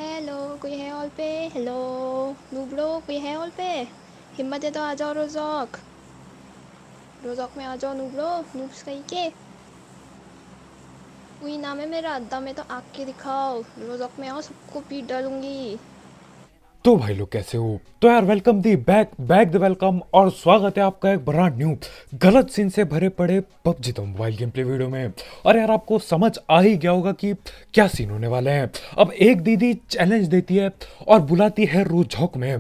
Hello, कोई है hall पे? हेलो नूबड़ो, कोई है हॉल पे? हिम्मत है तो आ जाओ रोज़ोक। रोज़ोक में आ जाओ नूबड़ो, नूब्स कहीं के। कोई नाम है मेरा, दम है तो आग के दिखाओ। रोज़ोक में आओ, सबको पीट डालूंगी। तो भाई लोग कैसे हो? तो यार welcome the back back the welcome और स्वागत है आपका एक ब्रांड न्यू गलत सीन से भरे पड़े पबजी तो मोबाइल गेम प्ले वीडियो में। और यार आपको समझ आ ही गया होगा कि क्या सीन होने वाले हैं। अब एक दीदी चैलेंज देती है और बुलाती है रोजहॉक में।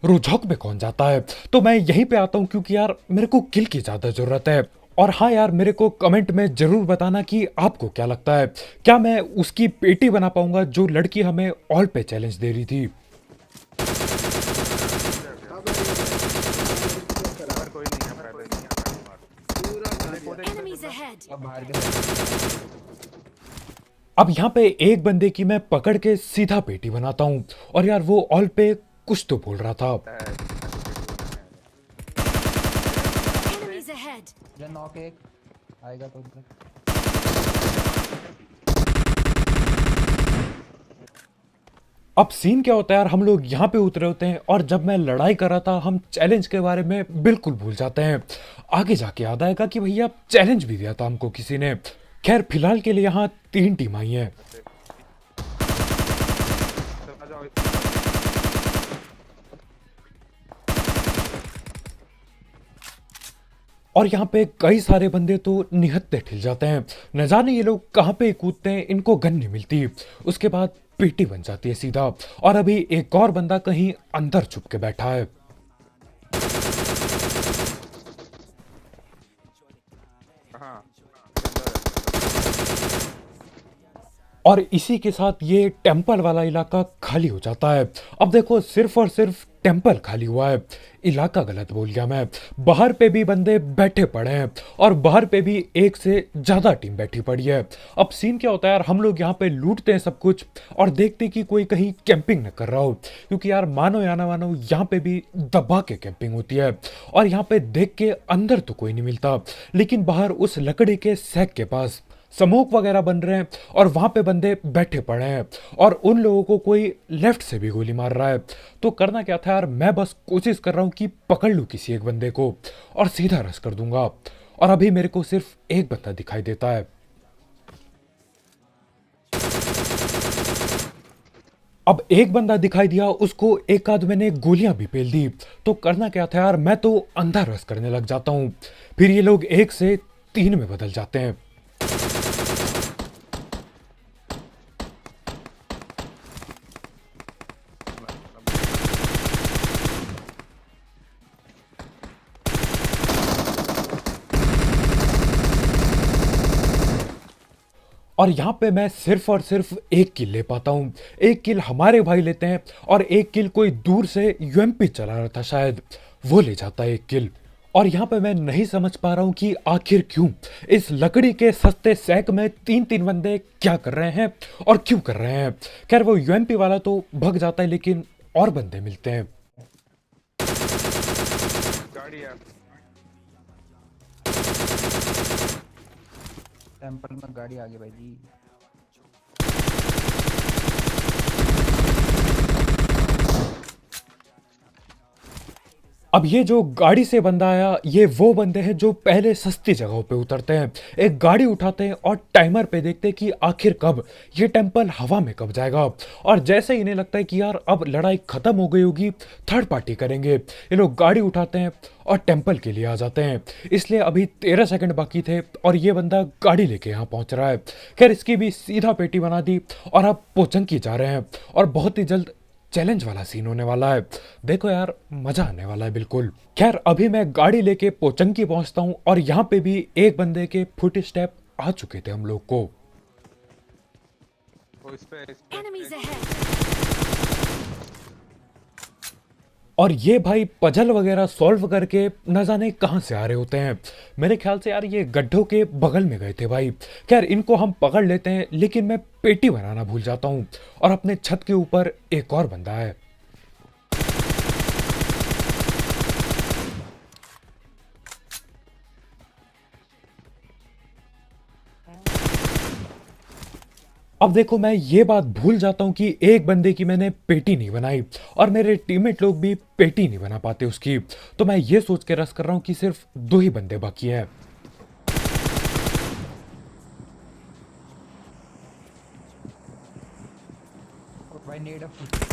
रोजहॉक में कौन जाता है? तो मैं यहीं पे आता हूँ क्योंकि यार मेरे को किल की ज्यादा जरूरत है। और हाँ यार, मेरे को कमेंट में जरूर बताना कि आपको क्या लगता है, क्या मैं उसकी पेटी बना पाऊंगा जो लड़की हमें ऑल पे चैलेंज दे रही थी। किधर गया? हाँ भाई, अब मेरे को तो करा। इधर कोई नहीं है, पैदल ही है, पैदल मार। पूरा खा कूदे लिया। कूदे कूदे Enemies कूदना। ahead! अब बाहर के साइड। अब यहाँ पे एक बंदे की मैं पकड़ के सीधा पेटी बनाता हूँ। और यार वो ऑल पे कुछ तो बोल रहा था। मैं तो पेटी बनाने आया था। अरे बंदे। Enemies ahead! ये नॉक एक आएगा तो उधर। अब सीन क्या होता है यार, हम लोग यहाँ पे उतरे होते हैं और जब मैं लड़ाई कर रहा था हम चैलेंज के बारे में बिल्कुल भूल जाते हैं। आगे जाके याद आएगा कि भैया चैलेंज भी दिया था हमको किसी ने। खैर फिलहाल के लिए यहाँ 3 टीम आई हैं। तो आ जाओ। और यहाँ पे कई सारे बंदे तो निहत्थे ठिल जाते हैं। न जाने ये लोग कहाँ पे कूदते हैं, इनको गन नहीं मिलती। उसके बाद पेटी बन जाती है सीधा। और अभी एक और बंदा कहीं अंदर छुप के बैठा है। हाँ, अंदर है। और इसी के साथ ये टेम्पल वाला इलाका खाली हो जाता है। अब देखो, सिर्फ और सिर्फ टेम्पल खाली हुआ है, इलाका गलत बोल गया मैं। बाहर पे भी बंदे बैठे पड़े हैं और बाहर पे भी एक से ज्यादा टीम बैठी पड़ी है। अब सीन क्या होता है यार, हम लोग यहाँ पे लूटते हैं सब कुछ और देखते कि कोई कहीं कैंपिंग न कर रहा हो, क्योंकि यार मानो या ना मानो यहाँ पे भी दबा के कैंपिंग होती है। और यहाँ पे देख के अंदर तो कोई नहीं मिलता, लेकिन बाहर उस लकड़ी के सैक के पास स्मोक वगैरह बन रहे हैं और वहां पे बंदे बैठे पड़े हैं और उन लोगों को कोई लेफ्ट से भी गोली मार रहा है। तो करना क्या था यार, मैं बस कोशिश कर रहा हूं कि पकड़ लूं किसी एक बंदे को और सीधा रस कर दूंगा। और अभी मेरे को सिर्फ एक बंदा दिखाई देता है। अब एक बंदा दिखाई दिया, उसको एक आध मैंने गोलियां भी पेल दी। तो करना क्या था यार, मैं तो अंधा रस करने लग जाता हूं। फिर ये लोग 1 से 3 में बदल जाते हैं। अब और यहाँ पे मैं सिर्फ और सिर्फ एक किल ले पाता हूँ। एक किल हमारे भाई लेते हैं और एक किल कोई दूर से यूएमपी चला रहा था शायद, वो ले जाता है एक किल। और यहाँ पे मैं नहीं समझ पा रहा हूँ कि आखिर क्यों इस लकड़ी के सस्ते सैक में 3 3 बंदे क्या कर रहे हैं और क्यों कर रहे हैं। खैर वो यूएमपी वाला तो भग जाता है, लेकिन और बंदे मिलते हैं। गाड़ी है। टेंपल में गाड़ी आ गई भाई जी। अब ये जो गाड़ी से बंदा आया, ये वो बंदे हैं जो पहले सस्ती जगहों पे उतरते हैं, एक गाड़ी उठाते हैं और टाइमर पे देखते हैं कि आखिर कब ये टेम्पल हवा में कब जाएगा। और जैसे ही इन्हें लगता है कि यार अब लड़ाई खत्म हो गई होगी, थर्ड पार्टी करेंगे, ये लोग गाड़ी उठाते हैं और टेम्पल के लिए आ जाते हैं। इसलिए अभी 13 सेकंड बाकी थे और ये बंदा गाड़ी लेके यहाँ पहुंच रहा है। खैर इसकी भी सीधा पेटी बना दी और अब पोचंकी जा रहे हैं और बहुत ही जल्द चैलेंज वाला सीन होने वाला है। देखो यार, मजा आने वाला है बिल्कुल। खैर अभी मैं गाड़ी लेके पोचंकी पहुंचता हूं और यहाँ पे भी एक बंदे के फुट स्टेप आ चुके थे हम लोग को। वो इस पे Enemies एक ahead! और ये भाई पजल वगैरह सॉल्व करके न जाने कहां से आ रहे होते हैं। मेरे ख्याल से यार ये गड्ढों के बगल में गए थे भाई। खैर इनको हम पकड़ लेते हैं, लेकिन मैं पेटी बनाना भूल जाता हूँ और अपने छत के ऊपर एक और बंदा है। अब देखो मैं ये बात भूल जाता हूँ कि एक बंदे की मैंने पेटी नहीं बनाई और मेरे टीममेट लोग भी पेटी नहीं बना पाते उसकी, तो मैं ये सोच के रस कर रहा हूँ कि सिर्फ 2 ही बंदे बाकी हैं। और भाई नीड ऑफ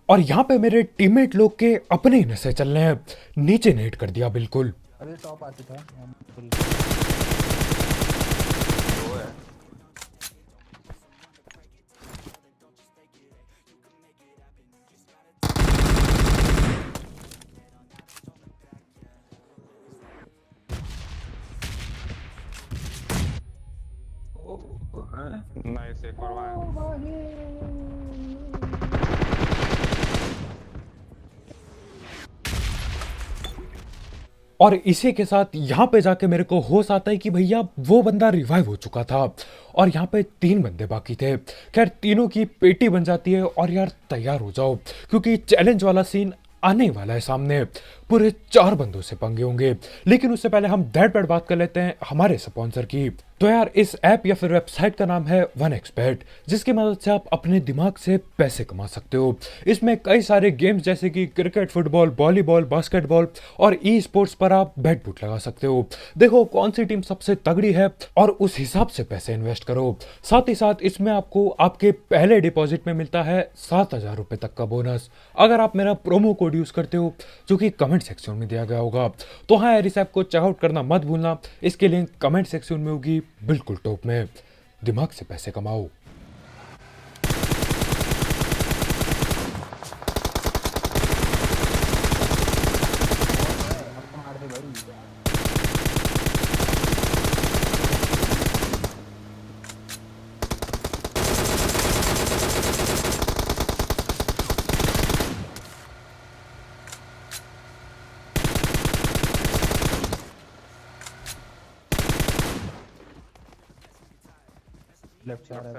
और यहाँ पे मेरे टीममेट लोग के अपने ही नशे चल रहे हैं, नीचे नेट कर दिया बिल्कुल। अरे टॉप आते था वो है। नाइस, एक और वहाँ है। और इसी के साथ यहाँ पे जाके मेरे को होश आता है कि भैया वो बंदा रिवाइव हो चुका था और यहाँ पे 3 बंदे बाकी थे। खैर तीनों की पेटी बन जाती है और यार तैयार हो जाओ क्योंकि चैलेंज वाला सीन आने वाला है सामने। पूरे 4 बंदों से पंगे होंगे, लेकिन उससे पहले हम दैट पैट बात कर लेते हैं हमारे स्पॉन्सर की। तो यार इस ऐप या फिर वेबसाइट का नाम है 1xBet, जिसकी मदद से आप अपने दिमाग से पैसे कमा सकते हो। इसमें कई सारे गेम्स जैसे कि क्रिकेट, फुटबॉल, वॉलीबॉल, बास्केटबॉल और ई स्पोर्ट्स पर आप बेट बुट लगा सकते हो। देखो कौन सी टीम सबसे तगड़ी है और उस हिसाब से पैसे इन्वेस्ट करो। साथ ही साथ इसमें आपको आपके पहले डिपॉजिट में मिलता है 7,000 रुपए तक का बोनस, अगर आप मेरा प्रोमो कोड यूज करते हो जो कि कमेंट सेक्शन में दिया गया होगा। तो हाँ यार, इस ऐप को चेकआउट करना मत भूलना, इसके लिंक कमेंट सेक्शन में होगी बिल्कुल टॉप में। दिमाग से पैसे कमाओ। मार दे भाई। लेफ्ट से आ रहा है।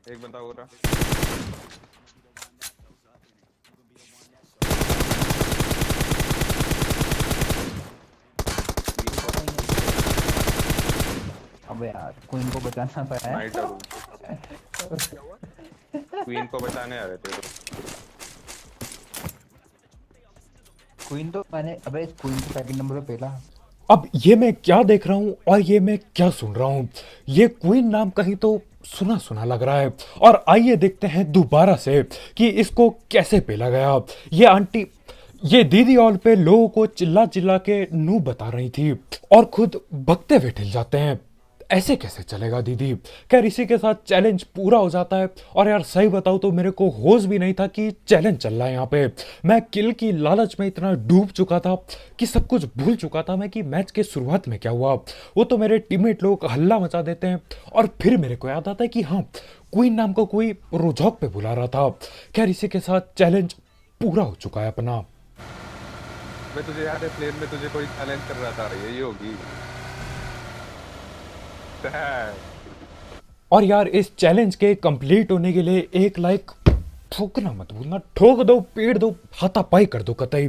एक बंदा हो रहा। अबे यार क्वीन को बचाना पाया है। नाइटर क्वीन को बचाने आ रहे थे। क्वीन तो मैंने अबे क्वीन को सेकंड नंबर पे पहला। अब ये मैं क्या देख रहा हूँ और ये मैं क्या सुन रहा हूँ, ये क्वीन नाम कहीं तो सुना सुना लग रहा है। और आइए देखते हैं दोबारा से कि इसको कैसे पेला गया। ये आंटी, ये दीदी ऑल पे लोगों को चिल्ला चिल्ला के नू बता रही थी और खुद भगते हुए ठिल जाते हैं। ऐसे कैसे चलेगा दीदी। खैर इसी के साथ चैलेंज पूरा हो जाता है। और यार सही बताऊं तो मेरे को होश भी नहीं था कि चैलेंज चल रहा है यहाँ पे। मैं किल की लालच में इतना डूब चुका था कि सब कुछ भूल चुका था मैं कि मैच के शुरुआत में क्या हुआ। वो तो मेरे टीममेट लोग हल्ला मचा देते हैं और फिर मेरे को याद आता है कि हाँ, क्वीन नाम का कोई रोजॉक पे बुला रहा था। खैर इसी के साथ चैलेंज पूरा हो चुका है अपना। मैं तुझे याद है प्लेन में तुझे कोई चैलेंज कर रहा था, यही होगी। और यार इस चैलेंज के कंप्लीट होने के लिए एक लाइक ठोकना मत भूलना, ठोक दो, पीट दो, हाथापाई कर दो, कतई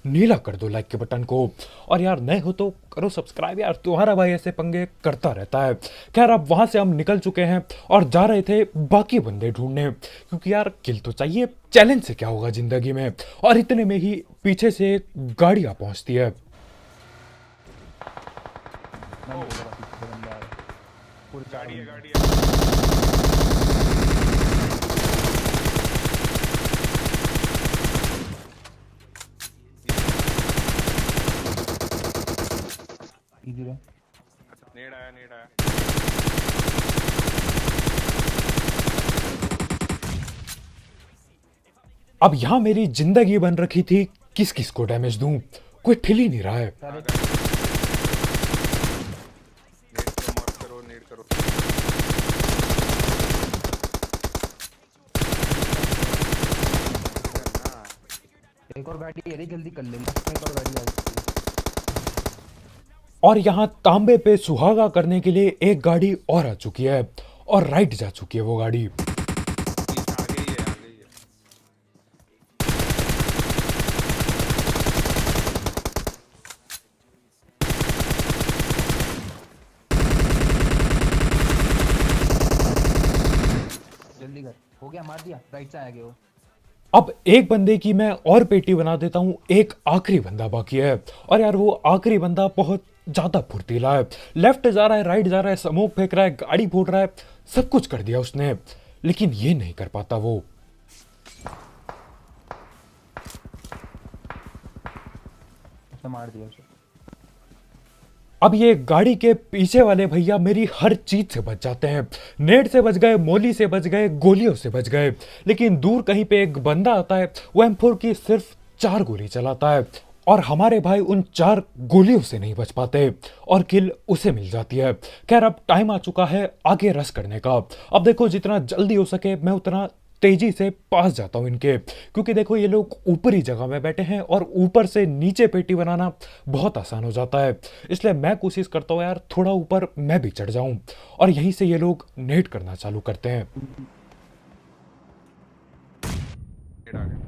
नीला कर दो लाइक के बटन को। और यार नए हो तो करो सब्सक्राइब, यार तुम्हारा भाई ऐसे पंगे करता रहता है। खैर अब वहां से हम निकल चुके हैं और जा रहे थे बाकी बंदे ढूंढने, क्योंकि यार किल तो चाहिए, चैलेंज से क्या होगा जिंदगी में। और इतने में ही पीछे से एक गाड़ी आ पहुंचती है। मैं बोल रहा पीछे से बंदा आ रहा है। पूरी गाड़ी है, गाड़ी है। इधर है। नेड आया, नेड आया। अब यहां मेरी जिंदगी बन रखी थी किस किस को डैमेज दूं, कोई ठिल ही नहीं रहा है। सारे नेड को मार करो, नेड करो। एक और गाड़ी है रे, जल्दी कर ले। लेफ्ट में एक और गाड़ी आ गई। और यहां तांबे पे सुहागा करने के लिए एक गाड़ी और आ चुकी है और राइट जा चुकी है वो गाड़ी। पीछे आ गई है, आ गई है। दिया, राइट से आएगा वो। अब एक बंदे की मैं और पेटी बना देता हूँ, एक आखिरी बंदा बाकी है। और यार वो आखिरी बंदा बहुत ज्यादा फुर्तीला है, लेफ्ट जा रहा है, राइट जा रहा है, स्मोक फेंक रहा है, गाड़ी फोड़ रहा है, सब कुछ कर दिया उसने, लेकिन ये नहीं कर पाता वो। उसने मार दिया उसे। अब ये गाड़ी के पीछे वाले भैया मेरी हर चीज से बच जाते हैं, नेट से बच गए, मोली से बच गए, गोलियों से बच गए, लेकिन दूर कहीं पे एक बंदा आता है, वो M4 की सिर्फ 4 गोली चलाता है और हमारे भाई उन 4 गोलियों से नहीं बच पाते और किल उसे मिल जाती है। खैर अब टाइम आ चुका है आगे रश करने का। अब देखो जितना जल्दी हो सके मैं उतना तेजी से पास जाता हूं इनके, क्योंकि देखो ये लोग ऊपरी जगह में बैठे हैं और ऊपर से नीचे पेटी बनाना बहुत आसान हो जाता है, इसलिए मैं कोशिश करता हूं यार थोड़ा ऊपर मैं भी चढ़ जाऊं और यहीं से ये लोग नेट करना चालू करते हैं। हेड आ गया।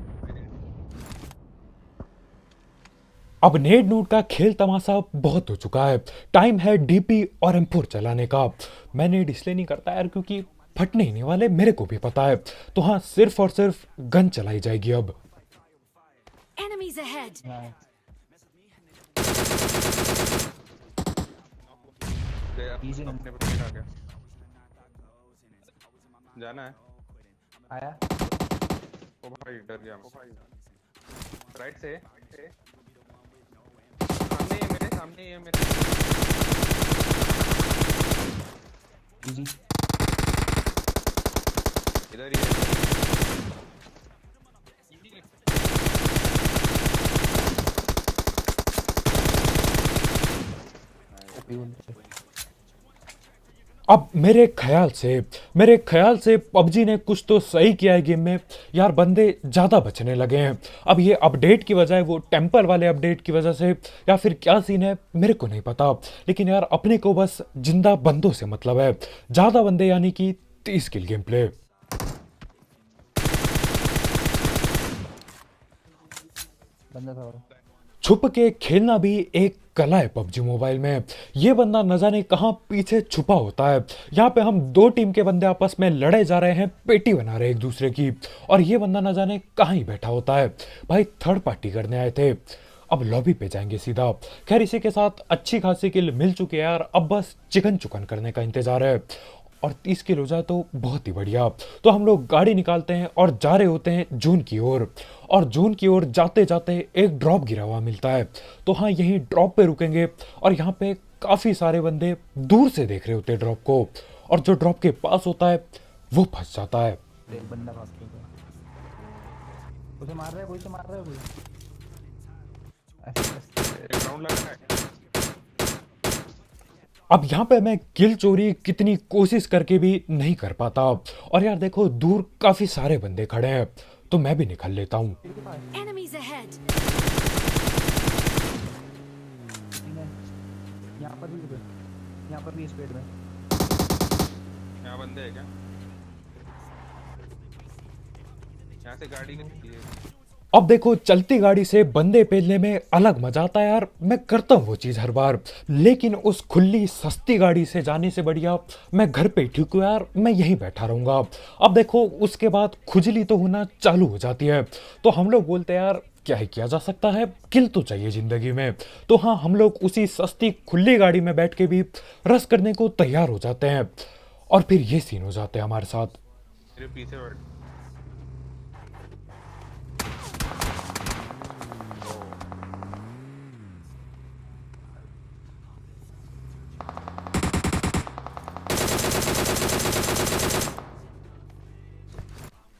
अब नेट नोट का खेल तमाशा बहुत हो चुका है, टाइम है डीपी और M4 चलाने का। मैं नेट इसलिए नहीं करता यार क्योंकि फटने ही नहीं वाले, मेरे को भी पता है, तो हाँ सिर्फ और सिर्फ गन चलाई जाएगी अब। Enemies ahead. हाँ, गया Easy. अपने पे हेड आ गया। जाना है। आया। ओ भाई डर गया मैं। राइट से सामने ही है मेरे। इजी। इधर ही है। ओपी बोलते। अब मेरे ख्याल से पबजी ने कुछ तो सही किया है गेम में यार, बंदे ज़्यादा बचने लगे हैं। अब ये अपडेट की वजह है, वो टेम्पल वाले अपडेट की वजह से, या फिर क्या सीन है मेरे को नहीं पता, लेकिन यार अपने को बस जिंदा बंदों से मतलब है। ज़्यादा बंदे यानी कि 30 किल गेम प्ले। बंदा था और। छुप के खेलना भी एक कला है पबजी मोबाइल में। ये बंदा न जाने कहाँ पीछे छुपा होता है। यहाँ पे हम 2 टीम के बंदे आपस में लड़े जा रहे हैं, पेटी बना रहे हैं एक दूसरे की, और ये बंदा न जाने कहाँ ही बैठा होता है। भाई थर्ड पार्टी करने आए थे, अब लॉबी पे जाएंगे सीधा। खैर इसी के साथ अच्छी खासी किल मिल चुकी है यार, अब बस चिकन चुकन करने का इंतजार है, और 30 किल हो जाए तो बहुत ही बढ़िया। तो हम लोग गाड़ी निकालते हैं और जा रहे होते हैं जून की ओर, और जून की ओर जाते जाते एक ड्रॉप गिरा हुआ मिलता है, तो हाँ यहीं ड्रॉप पे रुकेंगे। और यहाँ पे काफ़ी सारे बंदे दूर से देख रहे होते हैं ड्रॉप को, और जो ड्रॉप के पास होता है वो फंस जाता है। एक बंदा भाग के गया। उसे मार रहा है कोई, से मार रहा है कोई। ऐसे एक राउंड लग रहा है। अब यहाँ पे मैं किल चोरी कितनी कोशिश करके भी नहीं कर पाता, और यार देखो दूर काफ़ी सारे बंदे खड़े हैं, तो मैं भी निकल लेता हूँ। Enemies ahead. यहाँ पर भी, यहाँ पर भी स्पीड में। यहाँ बंदे हैं क्या? यहाँ से गाड़ी की दिखती है। अब देखो चलती गाड़ी से बंदे पेलने में अलग मजा आता है यार, मैं करता हूँ वो चीज़ हर बार, लेकिन उस खुली सस्ती गाड़ी से जाने से बढ़िया मैं घर पे ठीक हूँ यार, मैं यहीं बैठा रहूँगा। अब देखो उसके बाद खुजली तो होना चालू हो जाती है, तो हम लोग बोलते हैं यार क्या ही किया जा सकता है, किल तो चाहिए ज़िंदगी में। तो हाँ हम लोग उसी सस्ती खुली गाड़ी में बैठ के भी रस करने को तैयार हो जाते हैं, और फिर ये सीन हो जाते हैं हमारे साथ। मेरे पीछे बैठ।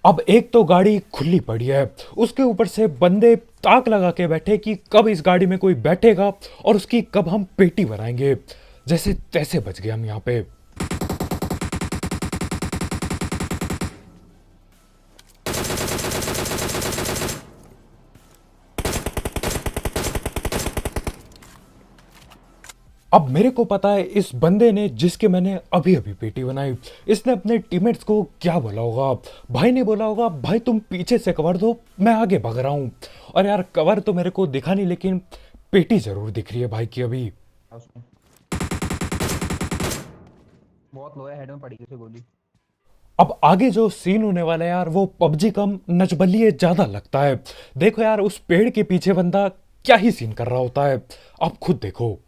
अब एक तो गाड़ी खुली पड़ी है, उसके ऊपर से बंदे ताक लगा के बैठे कि कब इस गाड़ी में कोई बैठेगा और उसकी कब हम पेटी बनाएंगे। जैसे तैसे बच गए हम यहाँ पे। अब मेरे को पता है इस बंदे ने जिसके मैंने अभी अभी पेटी बनाई, इसने अपने टीममेट्स को क्या बोला होगा। भाई ने बोला होगा भाई तुम पीछे से कवर दो, मैं आगे भाग रहा हूँ। और यार कवर तो मेरे को दिखा नहीं, लेकिन पेटी जरूर दिख रही है भाई की अभी। उसमें बहुत लो है, हेड में पड़ी उसे गोली। अब आगे जो सीन होने वाला है यार वो पबजी कम नचबलिए ज्यादा लगता है। देखो यार उस पेड़ के पीछे बंदा क्या ही सीन कर रहा होता है, आप खुद देखो।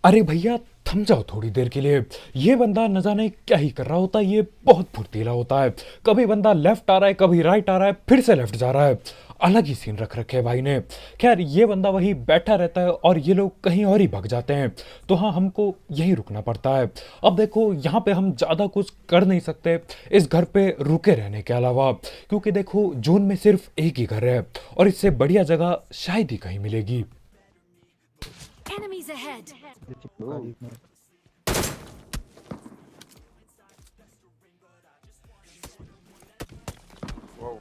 अरे भैया थम जाओ थोड़ी देर के लिए। ये बंदा न जाने क्या ही कर रहा होता है, ये बहुत फुर्तीला होता है। कभी बंदा लेफ्ट आ रहा है, कभी राइट आ रहा है, फिर से लेफ्ट जा रहा है। अलग ही सीन रख रखे है भाई ने। खैर ये बंदा वहीं बैठा रहता है और ये लोग कहीं और ही भाग जाते हैं, तो हाँ हमको यहीं रुकना पड़ता है। अब देखो यहाँ पे हम ज़्यादा कुछ कर नहीं सकते इस घर पे रुके रहने के अलावा, क्योंकि देखो जोन में सिर्फ एक ही घर है और इससे बढ़िया जगह शायद ही कहीं मिलेगी। Enemies ahead. Wow.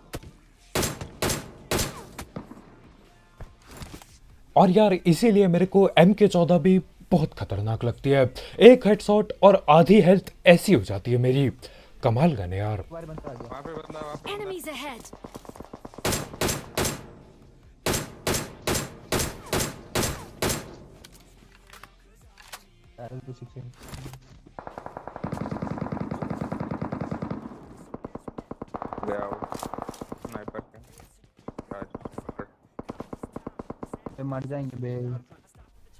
और यार इसीलिए मेरे को MK14 भी बहुत खतरनाक लगती है। एक हेडशॉट और आधी हेल्थ ऐसी हो जाती है मेरी। कमाल गन है यार। बार बंदा आ गया। वहाँ पे बंदा, वहाँ पे बंदा। Enemies ahead. Arrow to 6 गया वो स्नाइपर के पे मर जाएंगे बे।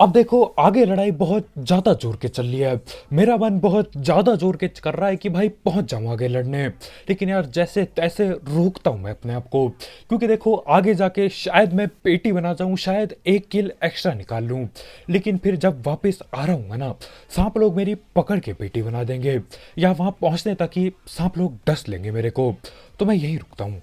अब देखो आगे लड़ाई बहुत ज्यादा जोर के चल रही है। मेरा मन बहुत ज्यादा जोर के कर रहा है कि भाई पहुंच जाऊं आगे लड़ने, लेकिन यार जैसे तैसे रोकता हूं मैं अपने आप को, क्योंकि देखो आगे जाके शायद मैं पेटी बना जाऊं, शायद एक किल एक्स्ट्रा निकाल लूं। लेकिन फिर जब वापस आ रहा हूं ना, सांप लोग मेरी पकड़ के पेटी बना देंगे, या वहां पहुंचने तक ही सांप लोग डस लेंगे मेरे को, तो मैं यही रुकता हूं।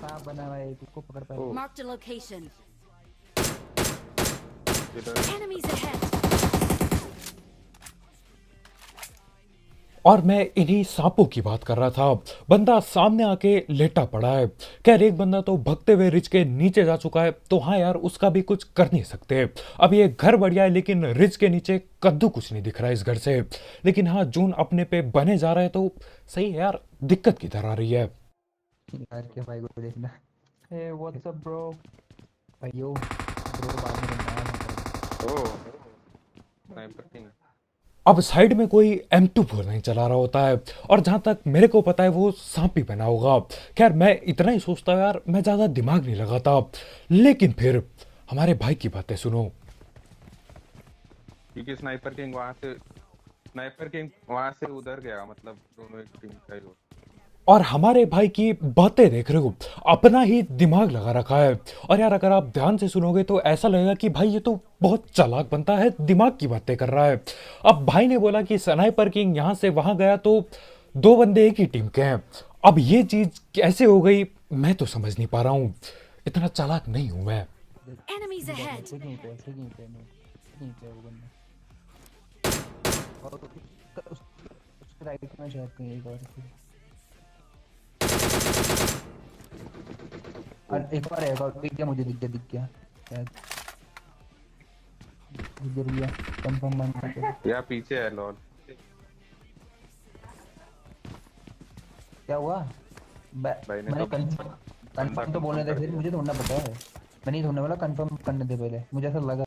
सांप बना हुआ है, उसको पकड़ पाए। Marked a location. इधर Enemies ahead. और मैं इन्हीं सांपों की बात कर रहा था। बंदा सामने आके लेटा पड़ा है। खैर एक बंदा तो भगते हुए रिज के नीचे जा चुका है, तो हाँ यार उसका भी कुछ कर नहीं सकते। अब ये घर बढ़िया है लेकिन रिज के नीचे कद्दू कुछ नहीं दिख रहा है इस घर से। लेकिन हाँ जून अपने पे बने जा रहा है तो सही है यार, दिक्कत किधर आ रही है। यार के भाई को देखना। Hey what's up bro. भाइयों ब्रो बाद में बनाया। ओ स्नाइपर किंग। अब साइड में कोई M24 नहीं चला रहा होता है, और जहां तक मेरे को पता है वो सांप ही बना होगा। खैर मैं इतना ही सोचता हूँ यार, मैं ज्यादा दिमाग नहीं लगाता। लेकिन फिर हमारे भाई की बातें सुनो। क्योंकि स्नाइपर किंग वहां से उधर गया, मतलब दोनों एक टीम का ही हो। और हमारे भाई की बातें देख रहे हो, अपना ही दिमाग लगा रखा है। और यार अगर आप ध्यान से सुनोगे तो ऐसा लगेगा कि भाई ये तो बहुत चालाक बनता है, दिमाग की बातें कर रहा है। अब भाई ने बोला कि स्नाइपर किंग यहाँ से वहां गया तो दो बंदे एक ही टीम के हैं। अब ये चीज कैसे हो गई मैं तो समझ नहीं पा रहा हूँ, इतना चालाक नहीं हूं मैं। Enemies ahead. ऐसे कहीं पे वो बंदा। और उसके राइट में शायद कहीं एक और एक और दिख गया मुझे, दिख गया शायद गिर गया। कंफर्म मान के या पीछे है लॉल। क्या हुआ? भाई ने मैंने तो कंफर्म तो बोलने दे, फिर मुझे ढूंढना पता है। मैं नहीं ढूंढने वाला, कंफर्म करने दे पहले, मुझे ऐसा लगा।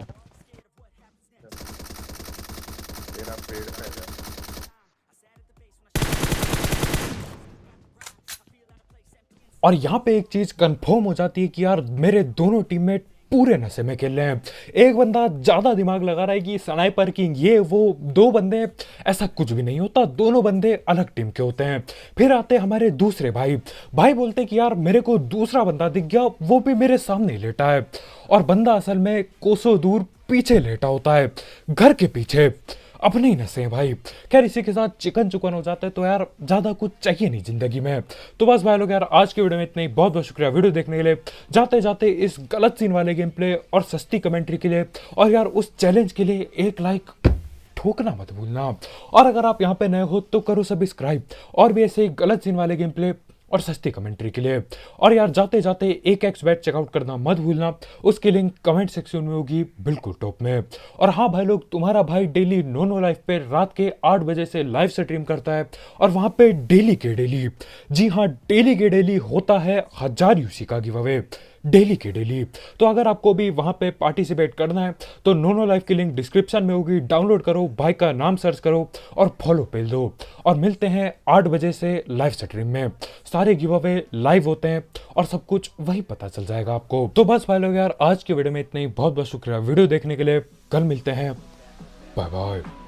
तेरा पेड़ पे है। और यहाँ पे एक चीज कंफर्म हो जाती है कि यार मेरे दोनों टीममेट पूरे नशे में खेल रहे हैं। एक बंदा ज्यादा दिमाग लगा रहा है कि स्नाइपर किंग ये वो, दो बंदे ऐसा कुछ भी नहीं होता, दोनों बंदे अलग टीम के होते हैं। फिर आते हमारे दूसरे भाई बोलते कि यार मेरे को दूसरा बंदा दिख गया, वो भी मेरे सामने ही लेटा है, और बंदा असल में कोसों दूर पीछे लेटा होता है, घर के पीछे। अपने ही नशे हैं भाई। खैर इसी के साथ चिकन चुकन हो जाता है तो यार ज़्यादा कुछ चाहिए नहीं ज़िंदगी में। तो बस भाई लोग यार आज की वीडियो में इतना ही। बहुत बहुत शुक्रिया वीडियो देखने के लिए। जाते जाते इस गलत सीन वाले गेम प्ले और सस्ती कमेंट्री के लिए, और यार उस चैलेंज के लिए एक लाइक ठोकना मत भूलना। और अगर आप यहाँ पे नए हो तो करो सब्सक्राइब, और भी ऐसे गलत सीन वाले गेम प्ले और सस्ती कमेंट्री के लिए। और यार जाते जाते एक एक्स बैट चेकआउट करना मत भूलना, उसकी लिंक कमेंट सेक्शन में होगी बिल्कुल टॉप में। और हाँ भाई लोग, तुम्हारा भाई डेली नो लाइफ पे रात के 8 बजे से लाइव स्ट्रीम करता है और वहां पे डेली के डेली, जी हाँ डेली के डेली होता है 1000 यूसी का गिव अवे, डेली के डेली। तो अगर आपको भी वहां पे पार्टिसिपेट करना है तो नो लाइफ की लिंक डिस्क्रिप्शन में होगी, डाउनलोड करो, भाई का नाम सर्च करो और फॉलो पे दो। और मिलते हैं 8 बजे से लाइव स्ट्रीम में, सारे गिव अवे लाइव होते हैं और सब कुछ वही पता चल जाएगा आपको। तो बस भाई लोग यार, आज की वीडियो में इतना ही, बहुत बहुत शुक्रिया वीडियो देखने के लिए। कल मिलते हैं, बाय बाय।